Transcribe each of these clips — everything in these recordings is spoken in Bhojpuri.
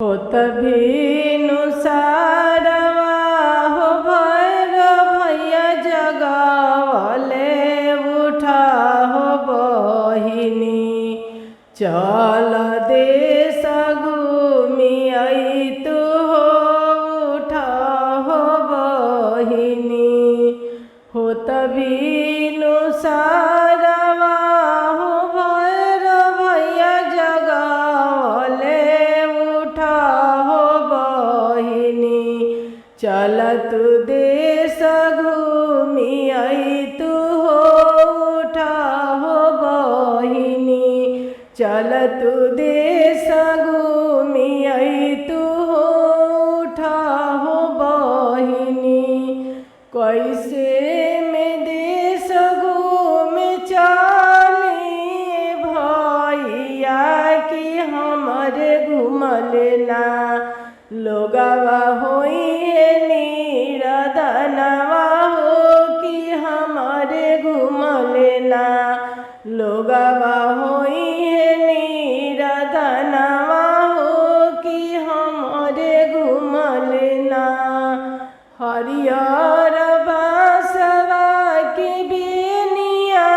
हो तभी सारवा हो भैर भैया जगावले उठा हो बहिनी चल देश घूमी आई तू हो उठा हो बहिनी हो तभी सारवा हो भैर भैया जगावले उठा हो बहिनी चल तू देश घूमी आई तू हो उठा हो बहिनी चल तू देश घूमी आई तू हो उठा हो बहिनी कैसे में देश घूमे चली भैया कि हमारे घूमल ना लोगवा होई निरदनवा हो कि हमारे घूमल ना लोगवा होई निरदनवा हो कि हमारे घूमल ना हरियर बासवा की बेनिया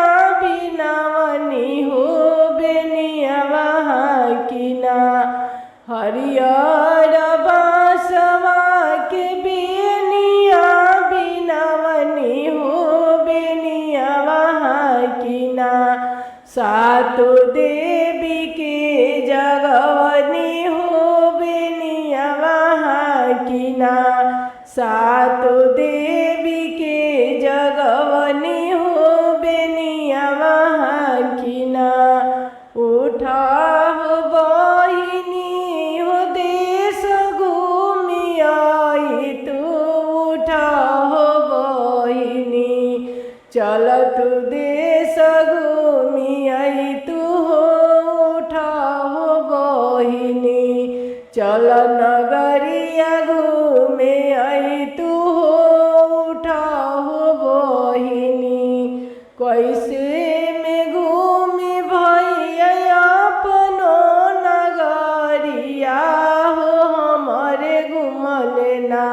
बिनावनी हो बेनिया वहाँ की ना हरियर बासवा के बेनिया बिनावनी हो बेनिया वहाँ की ना सातो देवी के जगवनी हो बेनिया वहाँ की ना सातो देवी के जगवनी हो बेनिया वहाँ की ना उठा हो बहिनी हो देश घूमी आई तू उठा हो बहिनी चल तू देश घूमी आई तू हो उठा हो बहिनी चल नगरिया घूमे आई तू हो उठा हो बहिनी कैसे में घूमी भैया अपनो नगरिया हो हमारे घूमल ना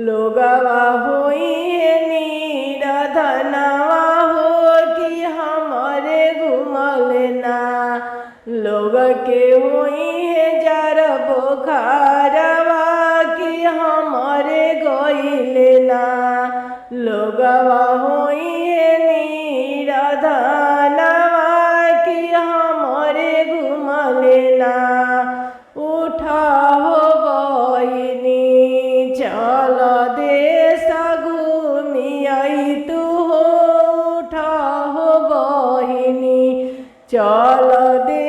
लोगवा होई निरधनवा हो कि हमारे घूमल ना लोग के होई जर बोखारवा कि हमारे गइल ना लोगवा होई निरधनवा कि हमारे घूमल ना उठा हो बहिनी चल देश घूमी आई तू हो उठा हो बहिनी चल दे